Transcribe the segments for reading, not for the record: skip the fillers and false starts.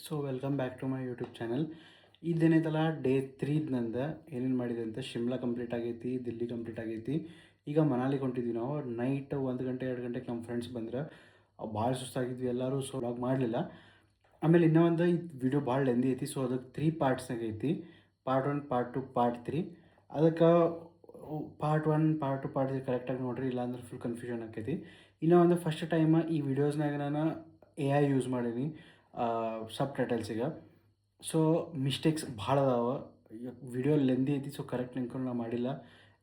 So welcome back to my YouTube channel. ಇದೇನೈತಲ್ಲ day 3 ನಂದು ಏನೇನು ಮಾಡಿದೆ ಅಂತ ಶಿಮ್ಲಾ ಕಂಪ್ಲೀಟ್ ಆಗೈತಿ, ದಿಲ್ಲಿ ಕಂಪ್ಲೀಟ್ ಆಗೈತಿ. ಈಗ ಮನಾಲಿಗೆ ಹೊಂಟಿದ್ವಿ ನಾವು. ನೈಟ್ 1 ಗಂಟೆ 2 ಗಂಟೆಗೆ ನಮ್ಮ ಫ್ರೆಂಡ್ಸ್ ಬಂದ್ರೆ ಭಾಳ ಸುಸ್ತಾಗಿದ್ವಿ ಎಲ್ಲರೂ. ಸೊ ವ್ಲಾಗ್ ಮಾಡಲಿಲ್ಲ. ಆಮೇಲೆ ಇನ್ನೂ ಒಂದು ವಿಡಿಯೋ ಭಾಳ ಲೆಂದಿ ಐತಿ. ಸೊ ಅದಕ್ಕೆ 3 ಪಾರ್ಟ್ಸ್ನಾಗ ಐತಿ. Part 1, part 2, part 3. ಅದಕ್ಕೆ ಪಾರ್ಟ್ 1, ಪಾರ್ಟ್ 2, ಪಾರ್ಟ್ 3 ಕರೆಕ್ಟಾಗಿ ನೋಡ್ರಿ, ಇಲ್ಲಾಂದ್ರೆ ಫುಲ್ ಕನ್ಫ್ಯೂಷನ್ ಆಕೈತಿ. ಇನ್ನೂ ಒಂದು ಫಸ್ಟ್ ಟೈಮ್ ಈ ವಿಡಿಯೋಸ್ನಾಗ ನಾನು AI ಯೂಸ್ ಮಾಡೀನಿ ಸಬ್ ಟೈಟಲ್ಸಿಗೆ. ಸೊ ಮಿಸ್ಟೇಕ್ಸ್ ಭಾಳ ಅದಾವ. ವಿಡಿಯೋ ಲೆಂದಿ ಐತಿ, ಸೊ ಕರೆಕ್ಟ್ ನಿಂತ್ಕೊಂಡು ನಾನು ಮಾಡಿಲ್ಲ.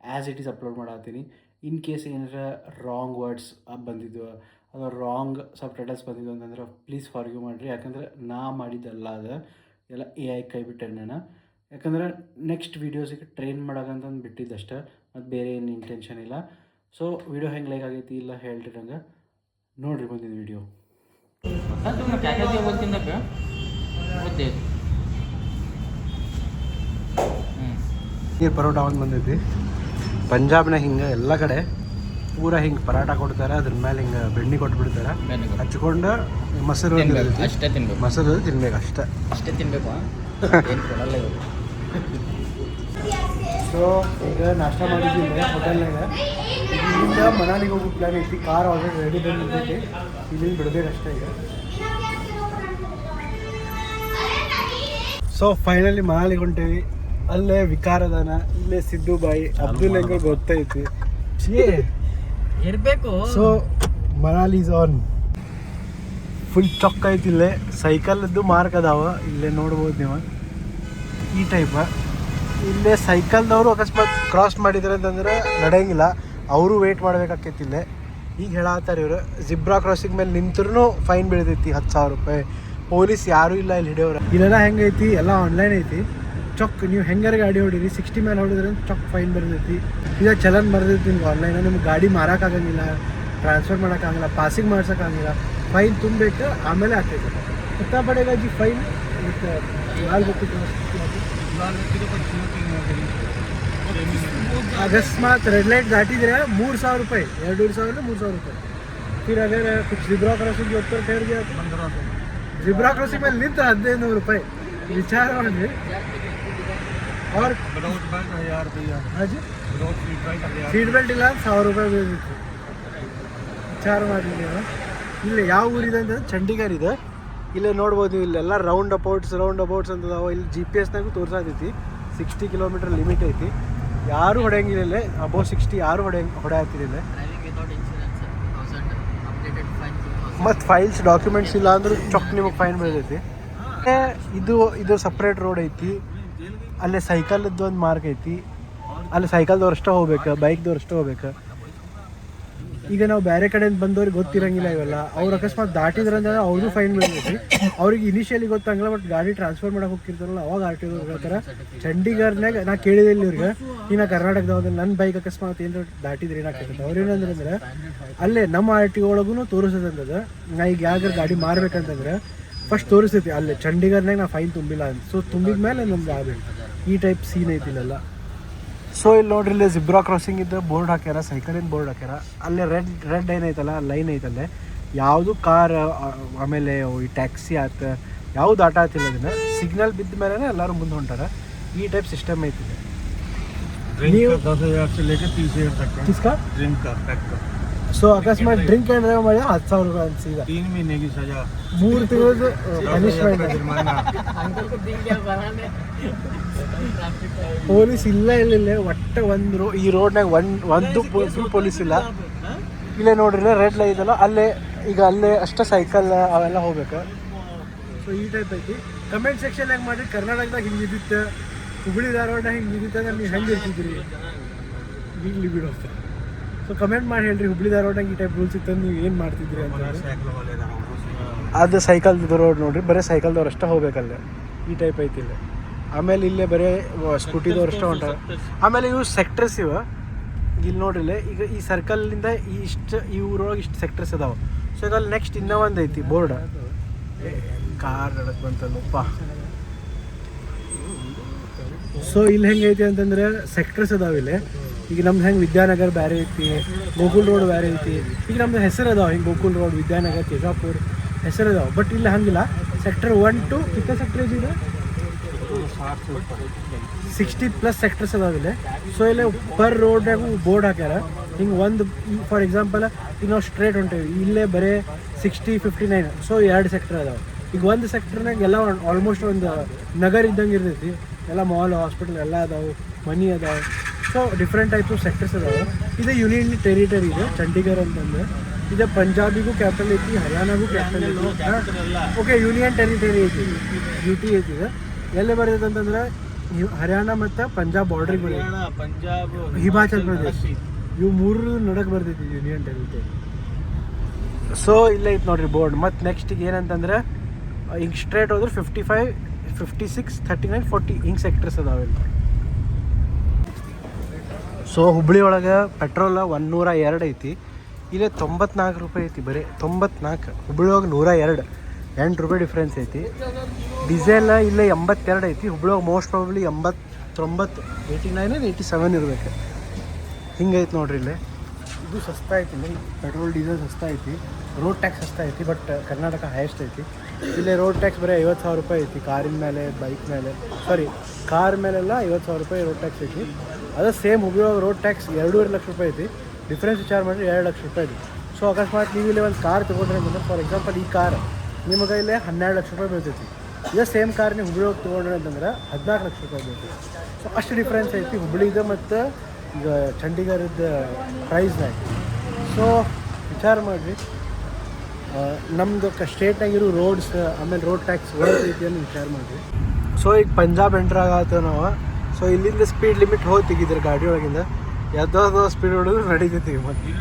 ಆ್ಯಸ್ ಇಟ್ ಈಸ್ ಅಪ್ಲೋಡ್ ಮಾಡತ್ತೀನಿ. ಇನ್ ಕೇಸ್ ಏನಾರ ರಾಂಗ್ ವರ್ಡ್ಸ್ ಬಂದಿದ್ದು ಅಥವಾ ರಾಂಗ್ ಸಬ್ ಟೈಟಲ್ಸ್ ಬಂದಿದ್ದು ಅಂತಂದ್ರೆ ಪ್ಲೀಸ್ ಫಾರ್ಗ್ಯೂ ಮಾಡಿರಿ. ಯಾಕಂದ್ರೆ ನಾ ಮಾಡಿದ್ದಲ್ಲ, ಅದು ಎಲ್ಲ AI ಕೈ ಬಿಟ್ಟೆ ನಾನು. ಯಾಕಂದ್ರೆ ನೆಕ್ಸ್ಟ್ ವೀಡಿಯೋಸಿಗೆ ಟ್ರೈನ್ ಮಾಡೋಕ್ಕಂತಂದು ಬಿಟ್ಟಿದ್ದಷ್ಟೇ, ಮತ್ತು ಬೇರೆ ಏನು ಇಂಟೆನ್ಷನ್ ಇಲ್ಲ. ಸೊ ವಿಡಿಯೋ ಹೆಂಗೆ ಲೈಕ್ ಆಗೈತಿ ಇಲ್ಲ ಹೇಳ್ರಿ ನಂಗೆ. ನೋಡಿರಿ ಬಂದಿದ್ದು ವಿಡಿಯೋ. ನೀರು ಪರೋಟ ಒಂದು ಬಂದೈತಿ. ಪಂಜಾಬ್ನಾಗ ಹಿಂಗೆ ಎಲ್ಲ ಕಡೆ ಪೂರ ಹಿಂಗೆ ಪರಾಟ ಕೊಡ್ತಾರೆ, ಅದ್ರ ಮೇಲೆ ಹಿಂಗೆ ಬೆಣ್ಣೆ ಕೊಟ್ಬಿಡ್ತಾರೆ, ಹಚ್ಕೊಂಡು ಮೊಸರು ಅಷ್ಟೇ ತಿನ್ಬೇಕು. ಮೊಸರು ತಿನ್ಬೇಕು ಅಷ್ಟೇ ತಿನ್ಬೇಕು. ಸೊ ಈಗ ನಾಷ್ಟ ಮಾಡಿದ್ದೀವಿ ಹೋಟೆಲ್ನಾಗ. ಇಲ್ಲಿಂದ ಮನಾಲಿಗೆ ಹೋಗೋ ಪ್ಲ್ಯಾನ್ ಐತಿ. ಕಾರ್ ಆಲ್ರೆಡಿ ರೆಡಿ ಬಂದಿದ್ದೈತಿ, ಇಲ್ಲಿಂದ ಬಿಡಬೇಕಷ್ಟೇ ಈಗ. ಸೊ ಫೈನಲಿ ಮನಾಲಿಗೆ ಹೊಂಟೇವಿ. ಅಲ್ಲೇ ವಿಕಾರದಾನ, ಇಲ್ಲೇ ಸಿದ್ದು ಬಾಯಿ, ಅಬ್ದುಲ್ ಹೆಂಗ ಗೊತ್ತೈತಿ ಇರಬೇಕು. So Manali is on. Full ಚೊಕ್ಕ ಐತಿ. ಇಲ್ಲೇ ಸೈಕಲ್ದು ಮಾರ್ಕ್ ಅದಾವ, ಇಲ್ಲೇ ನೋಡ್ಬೋದು ನೀವು. ಈ ಟೈಪ್ ಇಲ್ಲೇ ಸೈಕಲ್ದವರು ಅಕಸ್ಮಾತ್ ಕ್ರಾಸ್ ಮಾಡಿದ್ರೆ ಅಂತಂದ್ರೆ ನಡೆಯಂಗಿಲ್ಲ, ಅವರು ವೆಯ್ಟ್ ಮಾಡ್ಬೇಕಾಕೈತಿ ಇಲ್ಲೇ. ಈಗ ಹೇಳತ್ತಾರೆ ಇವರು, ಜಿಬ್ರಾ ಕ್ರಾಸಿಂಗ್ ಮೇಲೆ ನಿಂತ್ರೂ ಫೈನ್ ಬೀಳ್ತೈತಿ 10,000 ರೂಪಾಯಿ. ಪೊಲೀಸ್ ಯಾರೂ ಇಲ್ಲ ಇಲ್ಲಿ ಹಿಡಿಯೋರು. ಇಲ್ಲೆಲ್ಲ ಹೆಂಗೈತಿ, ಎಲ್ಲ ಆನ್ಲೈನ್ ಐತಿ. ಚೊಕ್ ನೀವು ಹೆಂಗಾರ ಗಾಡಿ ಹೊಡೀರಿ, 60 ಮೇಲೆ ಹೊಡಿದ್ರೆ ಚೊಕ್ ಫೈನ್ ಬರ್ತೈತಿ. ಈಗ ಚಲನ್ ಬರ್ತೈತಿ ನಿಮ್ಗೆ ಆನ್ಲೈನ್. ನಿಮ್ಗೆ ಗಾಡಿ ಮಾರೋಕ್ಕಾಗಂಗಿಲ್ಲ, ಟ್ರಾನ್ಸ್ಫರ್ ಮಾಡೋಕ್ಕಾಗಲ್ಲ, ಪಾಸಿಂಗ್ ಮಾಡ್ಸೋಕ್ಕಾಗಂಗಿಲ್ಲ. ಫೈನ್ ತುಂಬಬೇಕು, ಆಮೇಲೆ ಆಗ್ತೈತೆ. कितना पड़ेगा जी फाइन? लाल बत्ती अकस्मात रेड लाइट दाटिದ್ರೆ 3000 ರೂಪಾಯಿ, 2,500 3,000 ರೂಪಾಯಿ. फिर अगर कुछ जिब्रा क्रॉसिंग के ऊपर ठहर गया तो 1500. जिब्रा क्रॉसिंग में निंत 1500 ರೂಪಾಯಿ विचार ಮಾಡಿ. और 1000 रुपया. हाँ जी, सीट बेल्ट ಇಲ್ಲ 1000 ರೂಪಾಯಿ ಬೀಳುತ್ತೆ. ವಿಚಾರ ಮಾಡಿ. ಇಲ್ಲಿ ಯಾವ ಊರಿದೆ ಅಂತ ಚಂಡೀಗಢ ಇದೆ. ಇಲ್ಲೇ ನೋಡ್ಬೋದು ನೀವು, ಇಲ್ಲೆಲ್ಲ ರೌಂಡ್ ಅಬೌಟ್ಸ್ ಅಂತದಾವ. ಇಲ್ಲಿ GPS-ನಾಗೂ ತೋರ್ಸಾತೈತಿ 60 ಕಿಲೋಮೀಟರ್ ಲಿಮಿಟ್ ಐತಿ. ಯಾರು ಹೊಡೆಯಂಗಿಲ್ಲ, ಅಬೌವ್ 60 ಯಾರು ಹೊಡೆಯತ್ತಿರಲಿಲ್ಲ. ಮತ್ತು ಫೈಲ್ಸ್ ಡಾಕ್ಯುಮೆಂಟ್ಸ್ ಇಲ್ಲ ಅಂದ್ರೂ ಚೊಕ್ ನಿಮಗೆ ಫೈನ್ ಬೀಳ್ತೈತಿ. ಇದು ಸಪ್ರೇಟ್ ರೋಡ್ ಐತಿ. ಅಲ್ಲೇ ಸೈಕಲ್ದು ಒಂದು ಮಾರ್ಕ್ ಐತಿ. ಅಲ್ಲಿ ಸೈಕಲ್ದವ್ರು ಅಷ್ಟೇ ಹೋಗ್ಬೇಕು, ಬೈಕ್ದವ್ರು ಅಷ್ಟೇ ಹೋಗ್ಬೇಕು. ಈಗ ನಾವು ಬೇರೆ ಕಡೆಯಿಂದ ಬಂದವ್ರಿಗೆ ಗೊತ್ತಿರಂಗಿಲ್ಲ ಇವೆಲ್ಲ. ಅವ್ರು ಅಕಸ್ಮಾತ್ ದಾಟಿದ್ರೆ ಅಂದ್ರೆ ಅವ್ರಿಗೂ ಫೈನ್ ಬೀಳ್ತೈತಿ. ಅವ್ರಿಗೆ ಇನಿಷಿಯಲಿ ಗೊತ್ತಾಗಲ್ಲ, ಬಟ್ ಗಾಡಿ ಟ್ರಾನ್ಸ್ಫರ್ ಮಾಡಕ್ಕೆ ಹೋಗ್ತಿರ್ತಾರಲ್ಲ ಅವಾಗ RTO ಹೇಳ್ತಾರೆ. ಚಂಡೀಗಢನಾಗ ನಾ ಕೇಳಿದೆ ಇವ್ರಿಗೆ, ಈಗ ನಾ ಕರ್ನಾಟಕದಾಗ ನನ್ನ ಬೈಕ್ ಅಕಸ್ಮಾತ್ ಏನಾರು ದಾಟಿದ್ರೆ ಏನಾಗ್ತೈತೆ. ಅವ್ರು ಏನಂದ್ರೆ ಅಲ್ಲೇ ನಮ್ಮ RTO ಒಳಗೂ ತೋರಿಸ್ತದಂತದ. ನಾ ಈಗ ಯಾವ್ದಾರು ಗಾಡಿ ಮಾರ್ಬೇಕಂತಂದ್ರೆ ಫಸ್ಟ್ ತೋರಿಸ್ತೈತಿ ಅಲ್ಲೇ ಚಂಡೀಗಢನಾಗ ನಾ ಫೈನ್ ತುಂಬಿಲ್ಲ ಅಂತ. ಸೊ ತುಂಬಿದ ಮೇಲೆ ನಮ್ಗೆ ಆಗಬೇಕು. ಈ ಟೈಪ್ ಸೀನ್ ಐತಿಲ್ಲ. ಸೊ ಇಲ್ಲಿ ನೋಡ್ರಿ, ಇಲ್ಲಿ ಜಿಬ್ರಾ ಕ್ರಾಸಿಂಗ್ ಇದ್ದ ಬೋರ್ಡ್ ಹಾಕ್ಯಾರ, ಸೈಕಲಿನ ಬೋರ್ಡ್ ಹಾಕ್ಯಾರ. ಅಲ್ಲೇ ರೆಡ್ ಏನೈತಲ್ಲ ಲೈನ್ ಐತಲ್ಲೇ, ಯಾವುದು ಕಾರ್ ಆಮೇಲೆ ಈ ಟ್ಯಾಕ್ಸಿ ಆತ ಯಾವುದು ಆಟ ಆತಿಲ್ಲ. ಅದನ್ನ ಸಿಗ್ನಲ್ ಬಿದ್ದ ಮೇಲೆ ಎಲ್ಲರೂ ಮುಂದೆ ಹೊಂಟಾರ. ಈ ಟೈಪ್ ಸಿಸ್ಟಮ್ ಐತಿದೆ. ನೀವು 10,000 से लेकर 30,000 तक का किसका ड्रिंक का पैक का. ಸೊ ಅಕಸ್ಮಾತ್ ಡ್ರಿಂಕ್ ಆ್ಯಂಡ್ ಡ್ರೈವ್ ಮಾಡಿದ್ರೆ 10,000 ರೂಪಾಯಿ ಅಂತ. ಸೀದಾ 3 ಮहीने की सजा, 3 ತಿಂಗಳದ್ದು ಪನಿಷ್ಮೆಂಟ್. ಪೊಲೀಸ್ ಇಲ್ಲ ಒಟ್ಟೆ ಒಂದು ಈ ರೋಡ್ನಾಗ ಒಂದು ಫುಲ್ ಪೊಲೀಸ್ ಇಲ್ಲ. ಇಲ್ಲೇ ನೋಡ್ರಿ ರೆಡ್ ಲೈಟ್ ಇದಲ್ಲ, ಅಲ್ಲೇ ಅಷ್ಟೇ ಸೈಕಲ್ ಅವೆಲ್ಲ ಹೋಗ್ಬೇಕು. ಸೊ ಈ ಟೈಪ್ ಐತಿ. ಕಮೆಂಟ್ ಸೆಕ್ಷನ್ಯಾಗ ಮಾಡಿರಿ, ಕರ್ನಾಟಕದಾಗ ಹಿಂಗಿದ್ದಿತ್ತು, ಹುಬ್ಳಿ ಧಾರವಾಡ ಹಿಂಗಿದ್ದಿತ್ತು ಅಂದ್ರೆ ನೀವು ಹೆಂಗೆ ಇರ್ತಿದ್ರಿ ಈಗಲಿ ಬಿಡೋ. ಸೊ ಕಮೆಂಟ್ ಮಾಡಿ ಹೇಳ್ರಿ, ಹುಬ್ಳಿ ಧಾರವಾಡಾಗ ಈ ಟೈಪ್ ರೂಲ್ಸ್ ಇತ್ತು ನೀವು ಏನು ಮಾಡ್ತಿದ್ರಿ ಅಂತ. ಅದು ಸೈಕಲ್ದು ರೋಡ್ ನೋಡ್ರಿ, ಬರೀ ಸೈಕಲ್ದವ್ರು ಅಷ್ಟೇ ಹೋಗ್ಬೇಕಲ್ಲೇ. ಈ ಟೈಪ್ ಐತಿ ಇಲ್ಲಿ. ಆಮೇಲೆ ಇಲ್ಲೇ ಬರೀ ಸ್ಕೂಟಿದವ್ರು ಅಷ್ಟೇ ಹೊಂಟಾರ. ಆಮೇಲೆ ಇವು ಸೆಕ್ಟರ್ಸ್ ಇವ ಇಲ್ಲಿ ನೋಡ್ರಿಲ್ಲೇ. ಈಗ ಈ ಸರ್ಕಲ್ನಿಂದ ಈ ಊರೊಳಗೆ ಇಷ್ಟು ಸೆಕ್ಟರ್ಸ್ ಅದಾವೆ. ಸೊ ಈಗ ಅಲ್ಲಿ ನೆಕ್ಸ್ಟ್ ಇನ್ನೂ ಒಂದು ಐತಿ ಬೋರ್ಡ್. ಕಾರ್ ನಡಕ್ ಬಂತಲ್ಲಪ್ಪ. ಸೊ ಇಲ್ಲಿ ಹೆಂಗೈತಿ ಅಂತಂದ್ರೆ ಸೆಕ್ಟರ್ಸ್ ಅದಾವ ಇಲ್ಲಿ. ಈಗ ನಮ್ದು ಹೆಂಗೆ ವಿದ್ಯಾನಗರ್ ಬೇರೆ ಐತಿ, ಗೋಕುಲ್ ರೋಡ್ ಬೇರೆ ಐತಿ. ಈಗ ನಮ್ದು ಹೆಸರು ಅದಾವ ಹಿಂಗೆ ಗೋಕುಲ್ ರೋಡ್, ವಿದ್ಯಾನಗರ್, ತೇಜಾಪುರ್ ಹೆಸರು ಅದಾವ. ಬಟ್ ಇಲ್ಲಿ ಹಂಗಿಲ್ಲ, सेक्टर 1 to कितना सेक्टर ಇದೆ 60+ ಸೆಕ್ಟರ್ಸ್ ಅದಾವ ಇಲ್ಲಿ. ಸೊ ಇಲ್ಲಿ ಪರ್ ರೋಡ್ನಾಗೂ ಬೋರ್ಡ್ ಹಾಕ್ಯಾರ. ಹಿಂಗೆ ಒಂದು ಫಾರ್ ಎಕ್ಸಾಂಪಲ್ ಈಗ ನಾವು ಸ್ಟ್ರೇಟ್ ಹೊಂಟೇವಿ, ಇಲ್ಲೇ ಬರೀ 60, 59. ಸೊ 2 ಸೆಕ್ಟರ್ ಅದಾವೆ. ಈಗ ಒಂದು ಸೆಕ್ಟರ್ನಾಗ ಎಲ್ಲ ಆಲ್ಮೋಸ್ಟ್ ಒಂದು ನಗರ ಇದ್ದಂಗೆ ಇರ್ತೈತಿ. ಎಲ್ಲ ಮಾಲ್, ಹಾಸ್ಪಿಟಲ್ ಎಲ್ಲ ಅದಾವೆ, ಮನಿ ಅದಾವೆ. So different types of sectors ಅದಾವೆ. ಇದು ಯೂನಿಯನ್ ಟೆರಿಟರಿ ಇದೆ ಚಂಡೀಗಢ ಅಂತಂದ್ರೆ. ಇದು ಪಂಜಾಬಿಗೂ ಕ್ಯಾಪಿಟಲ್ ಐತಿ, ಹರಿಯಾಣಗೂ ಕ್ಯಾಪಿಟಲ್ ಐತಿ. ಓಕೆ, ಯೂನಿಯನ್ ಟೆರಿಟರಿ ಐತಿ, ಯುಟಿ ಐತಿ. ಇದು ಎಲ್ಲಿ ಬರ್ತೈತೆ ಅಂತಂದ್ರೆ ಹರಿಯಾಣ ಮತ್ತು ಪಂಜಾಬ್ ಬಾರ್ಡ್ರಿಗೆ ಬರ್ತೈತಿ, ಪಂಜಾಬ್, ಹಿಮಾಚಲ್ ಪ್ರದೇಶ್, ಇವು ಮೂರು ನಡಕ್ಕೆ ಬರ್ತೈತಿ ಯೂನಿಯನ್ ಟೆರಿಟರಿ. ಸೊ ಇಲ್ಲೇ ಐತೆ ನೋಡ್ರಿ ಬೋರ್ಡ್. ಮತ್ತು ನೆಕ್ಸ್ಟ್ ಈಗ ಏನಂತಂದ್ರೆ ಹಿಂಗೆ ಸ್ಟ್ರೇಟ್ ಹೋದ್ರೆ 55, 56, 39, 40 ಹಿಂಗೆ ಸೆಕ್ಟರ್ಸ್ ಅದಾವೆ. ಸೊ ಹುಬ್ಳಿ ಒಳಗೆ ಪೆಟ್ರೋಲ್ 102 ಐತಿ, ಇಲ್ಲೇ 94 ರೂಪಾಯಿ ಐತಿ, ಬರೀ 94. ಹುಬ್ಳಿ ಒಳಗೆ 102, 8 ರೂಪಾಯಿ ಡಿಫ್ರೆನ್ಸ್ ಐತಿ. ಡೀಸೆಲ್ ಇಲ್ಲೇ 82 ಐತಿ, ಹುಬ್ಳಿ ಒಳಗೆ ಮೋಸ್ಟ್ ಪ್ರಾಬಬ್ಲಿ 89, 89, 87 ಇರಬೇಕು. ಹಿಂಗೈತಿ ನೋಡ್ರಿ ಇಲ್ಲೇ. ಇದು ಸಸ್ತಾ ಐತಿ, ಇಲ್ಲಿ ಪೆಟ್ರೋಲ್ ಡೀಸೆಲ್ ಸಸ್ತಾ ಐತಿ. ರೋಡ್ ಟ್ಯಾಕ್ಸ್ ಸಸ್ತಾ ಐತಿ, ಬಟ್ ಕರ್ನಾಟಕ ಹೈಯೆಸ್ಟ್ ಐತಿ. ಇಲ್ಲೇ ರೋಡ್ ಟ್ಯಾಕ್ಸ್ ಬರೀ 50,000 ರೂಪಾಯಿ ಐತಿ, ಕಾರಿನ ಮೇಲೆ, ಬೈಕ್ ಮೇಲೆ, ಸಾರಿ ಕಾರ್ ಮೇಲೆಲ್ಲ 50,000 ರೂಪಾಯಿ ರೋಡ್ ಟ್ಯಾಕ್ಸ್ ಐತಿ. ಅದೇ ಸೇಮ್ ಹುಬ್ಳಿ ಒಳಗೆ ರೋಡ್ ಟ್ಯಾಕ್ಸ್ 2.5 ಲಕ್ಷ ರೂಪಾಯಿ ಐತಿ. ಡಿಫ್ರೆನ್ಸ್ ವಿಚಾರ ಮಾಡಿದ್ರೆ 2 ಲಕ್ಷ ರೂಪಾಯಿ ಐತಿ. ಸೊ ಅಕಸ್ಮಾತ್ ನೀವು ಇಲ್ಲಿ ಒಂದು ಕಾರ್ ತೊಗೊಂಡ್ರೆ ಅಂತಂದ್ರೆ, ಫಾರ್ ಎಕ್ಸಾಂಪಲ್ ಈ ಕಾರ್ ನಿಮಗೆ ಇಲ್ಲೇ 12 ಲಕ್ಷ ರೂಪಾಯಿ ಬೀಳ್ತೈತಿ. ಇದೇ ಸೇಮ್ ಕಾರ್ ನೀವು ಹುಬ್ಳಿ ಹೋಗಿ ತೊಗೊಂಡ್ರೆ ಅಂತಂದ್ರೆ 14 ಲಕ್ಷ ರೂಪಾಯಿ ಬೀಳ್ತೈತಿ. ಸೊ ಅಷ್ಟು ಡಿಫ್ರೆನ್ಸ್ ಐತಿ ಹುಬ್ಳಿದು ಮತ್ತು ಈಗ ಚಂಡೀಗಢದ ಪ್ರೈಸ್ನಾಗ. ಸೊ ವಿಚಾರ ಮಾಡಿರಿ, ನಮ್ಮದು ಸ್ಟೇಟ್ನಾಗಿರೋ ರೋಡ್ಸ್ ಆಮೇಲೆ ರೋಡ್ ಟ್ಯಾಕ್ಸ್ ಒಳ್ಳೆ ರೀತಿಯಲ್ಲಿ ವಿಚಾರ ಮಾಡಿರಿ. ಸೊ ಈಗ ಪಂಜಾಬ್ ಎಂಟ್ರ್ ಆಗತ್ತೇವೆ ನಾವು. ಸೊ ಇಲ್ಲಿಂದ ಸ್ಪೀಡ್ ಲಿಮಿಟ್ ಹೋಗ್ತಿಗಿದ್ರೆ ಗಾಡಿ ಒಳಗಿಂದ ಯಾವುದೋ ಸ್ಪೀಡ್ ಹೊಡೆದು ನಡೀತೈತಿ. ಮತ್ತು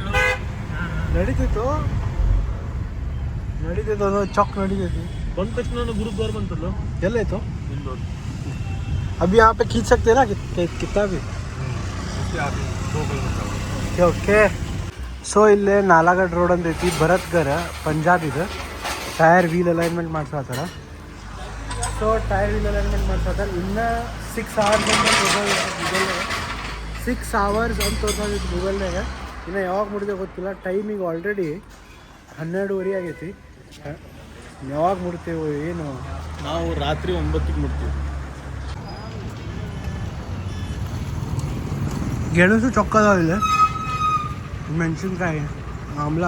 ನಡೀತೈತೋ ಅನ್ನೋ ಚೌಕ್ ನಡೀತೈತಿ. ಬಂದ ತಕ್ಷಣ ಗುರುದ್ವಾರ ಬಂತಲ್ಲ, ಎಲ್ಲೈತೋ ಅಭಿ यहाँ पे खींच सकते हैं ना कितना भी. ಓಕೆ. ಸೊ ಇಲ್ಲೇ ನಾಲಾಗಢ ರೋಡ್ ಅಂತ ಐತಿ, ಭರತ್ಗರ ಪಂಜಾಬ್. ಇದು ಟೈರ್ ವೀಲ್ ಅಲೈನ್ಮೆಂಟ್ ಮಾಡ್ಸತ್ತಾರ. ಸೊ ಟೈರ್ ವೀಲ್ ಅಲೈನ್ಮೆಂಟ್ ಮಾಡ್ಸತ್ತಾರ. ಇನ್ನೂ 6 hours ಅಂತ ಗೂಗಲ್ನಾಗ 6 hours ಅಂತ ತೋರ್ಸೋದಿತ್ತು ಗೂಗಲ್ನಾಗ. ಇನ್ನು ಯಾವಾಗ ಮುಡಿದೆ ಗೊತ್ತಿಲ್ಲ. ಟೈಮ್ ಈಗ ಆಲ್ರೆಡಿ 12:30 ಆಗೈತಿ. ಯಾವಾಗ ಮುಡ್ತೇವೆ ಏನು? ನಾವು ರಾತ್ರಿ 9ಕ್ಕೆ ಮುಡ್ತೀವಿ. ಗೆಣಸು ಚೊಕ್ಕದಾವಿಲ್ಲ, ಮೆಣಸಿನ್ಕಾಯಿ, ಆಮ್ಲ,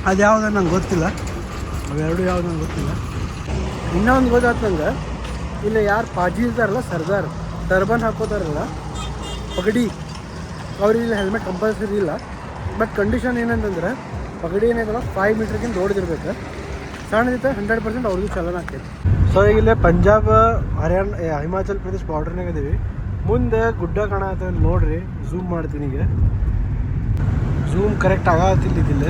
ಅದು ಯಾವ್ದು ನಂಗೆ ಗೊತ್ತಿಲ್ಲ. ಅವೆರಡು ಯಾವ್ದು ನಂಗೆ ಗೊತ್ತಿಲ್ಲ. ಇನ್ನೊಂದು ಗೊತ್ತಾಯ್ತು ನಂಗೆ, ಇಲ್ಲ ಯಾರು ಪಾಜಿ ಇರ್ತಾರಲ್ಲ, ಸರ್ದಾರ್ ಟರ್ಬನ್ ಹಾಕೋತಾರಲ್ಲ, ಪಗಡಿ, ಅವ್ರಿಗೆ ಇಲ್ಲಿ ಹೆಲ್ಮೆಟ್ ಕಂಪಲ್ಸರಿ ಇಲ್ಲ. ಬಟ್ ಕಂಡೀಷನ್ ಏನಂತಂದ್ರೆ ಪಗಡಿ ಏನಾಯ್ತಲ್ಲ 5 ಮೀಟ್ರ್ಗಿಂತ ಓಡಿದಿರ್ಬೇಕು. ಸಣ್ಣದಿತ್ತು 100% ಅವ್ರಿಗೂ ಚಲನ ಆಗ್ತೈತಿ. ಸೊ ಈಗ ಇಲ್ಲೇ ಪಂಜಾಬ್, ಹರಿಯಾಣ, ಹಿಮಾಚಲ್ ಪ್ರದೇಶ್ ಬಾರ್ಡ್ರ್ನಾಗ ಇದೀವಿ. ಮುಂದೆ ಗುಡ್ಡ ಕಾಣತ್ತೆ ನೋಡ್ರಿ, ಝೂಮ್ ಮಾಡ್ತೀನಿ. ಈಗ ಝೂಮ್ ಕರೆಕ್ಟ್ ಆಗತ್ತಿಲ್ಲ,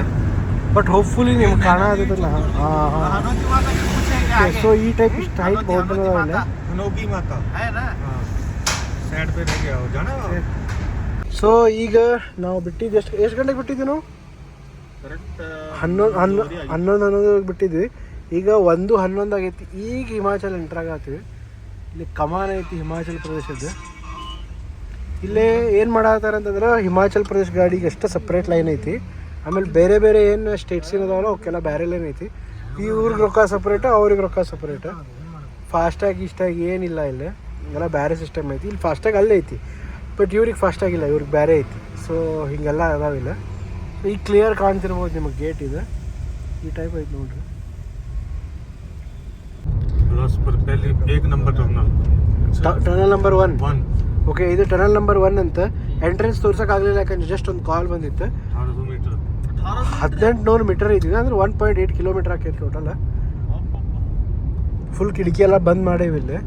ಬಟ್ ಹೋಪ್ಫುಲಿ ನಿಮ್ಗೆ ಕಾಣತ್ತಲ್ಲ. ಸೊ ಈ ಟೈಪ್ ಇಷ್ಟು ಹೈಟ್ ಮೌಂಟೇನ್ ಅದಾವಲ್ಲ. ಸೊ ಈಗ ನಾವು ಬಿಟ್ಟಿದ್ದು ಎಷ್ಟು ಗಂಟೆಗೆ ಬಿಟ್ಟಿದ್ವಿ ನಾವು? 11 ಬಿಟ್ಟಿದ್ವಿ. ಈಗ 1:11 ಆಗೈತಿ. ಈಗ ಹಿಮಾಚಲ್ ಎಂಟ್ರ್ ಆಗತ್ತೀವಿ. ಇಲ್ಲಿ ಕಮಾನ್ ಐತಿ ಹಿಮಾಚಲ್ ಪ್ರದೇಶದ್ದು. ಇಲ್ಲೇ ಏನು ಮಾಡತ್ತಾರ ಅಂತಂದ್ರೆ ಹಿಮಾಚಲ್ ಪ್ರದೇಶ್ ಗಾಡಿಗೆ ಅಷ್ಟೇ ಸಪ್ರೇಟ್ ಲೈನ್ ಐತಿ. ಆಮೇಲೆ ಬೇರೆ ಬೇರೆ ಏನು ಸ್ಟೇಟ್ಸ್ ಏನದಾವಲ್ಲ ಅವಕ್ಕೆಲ್ಲ ಬೇರೆ ಲೈನ್ ಐತಿ. ಇವ್ರಿಗೆ ರೊಕ್ಕ ಸಪ್ರೇಟು, ಅವ್ರಿಗೆ ರೊಕ್ಕ ಸಪ್ರೇಟು. ಫಾಸ್ಟಾಗಿ ಇಷ್ಟಾಗಿ ಏನಿಲ್ಲ ಇಲ್ಲಿ, ಎಲ್ಲ ಬೇರೆ ಸಿಸ್ಟಮ್ ಐತಿ. ಇಲ್ಲಿ ಫಾಸ್ಟಾಗಿ ಅಲ್ಲೇ ಐತಿ, ಬಟ್ ಇವ್ರಿಗೆ ಫಾಸ್ಟಾಗಿಲ್ಲ, ಇವ್ರಿಗೆ ಬೇರೆ ಐತಿ. ಸೊ ಹೀಗೆಲ್ಲ ಅದಾವಿಲ್ಲ. ಸೊ ಈಗ ಕ್ಲಿಯರ್ ಕಾಣ್ತಿರ್ಬೋದು ನಿಮಗೆ ಗೇಟ್ ಇದೆ. ಈ ಟೈಪ್ ಐತಿ ನೋಡ್ರಿ. Tunnel number 1. ಓಕೆ, ಇದು ಟನಲ್ ನಂಬರ್ 1 ಅಂತ. ಎಂಟ್ರೆನ್ಸ್ ತೋರ್ಸೋಕ್ಕಾಗಲಿಲ್ಲ, ಯಾಕಂದ್ರೆ ಜಸ್ಟ್ ಒಂದು ಕಾಲ್ ಬಂದಿತ್ತು. 1800 ಮೀಟರ್ ಐತಿದೆ, ಅಂದ್ರೆ 1.8 ಕಿಲೋಮೀಟರ್ ಆಕೈತಿ ಟೋಟಲ್. ಫುಲ್ ಕಿಟಕಿ ಎಲ್ಲ ಬಂದ್ ಮಾಡೇವಿ ಇಲ್ಲಿ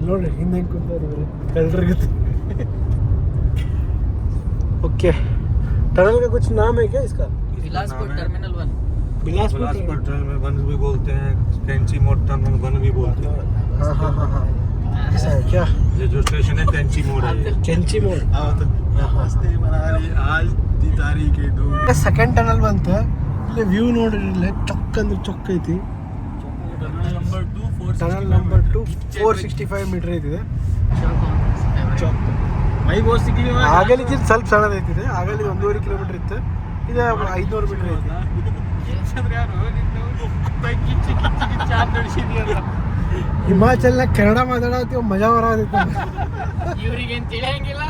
ನೋಡ್ರಿ. ಹಿಂದೆ ಹೆಂಗೆ ಕುಂತಾರೆ ಎಲ್ರಿಗತ್ತೆ. ओके, टनल का कुछ नाम है क्या इसका? बिलासपुर टर्मिनल 1. बिलासपुर टर्मिनल 1 भी बोलते हैं, कैंची मोड़ टर्मिनल 1 भी बोलते हैं. हाँ. ऐसा है क्या? ये जो स्टेशन है कैंची मोड़ है. कैंची मोड़. आज दी तारीख है 2. ಸೆಕೆಂಡ್ ಟನಲ್ ಬಂತ. ಇಲ್ಲಿ ವ್ಯೂ ನೋಡ್ರಿ, ಇಲ್ಲಿ ಚೊಕ್ಕ ಅಂದ್ರೆ ಚೊಕ್ಕ ಐತಿ. ಟನಲ್ ನಂಬರ್ 2 465 ಮೀಟರ್ ಐತಿದೆ. ಆಗಲಿಕ್ಕೆ ಸ್ವಲ್ಪ ಸಣ್ಣದೈತಿದೆ. ಆಗಲಿ 1.5 ಕಿಲೋಮೀಟರ್ ಇತ್ತು, ಇದು 500 ಮೀಟರ್ ಐತಿ. ಹಿಮಾಚಲ್ನಾಗ ಕನ್ನಡ ಮಾತಾಡತ್ತೀವಿ ಮಜಾ ಬರೋದಿತ್ತು ಇವ್ರಿಗೇನು ತಿಳಿಯಂಗಿಲ್ಲ.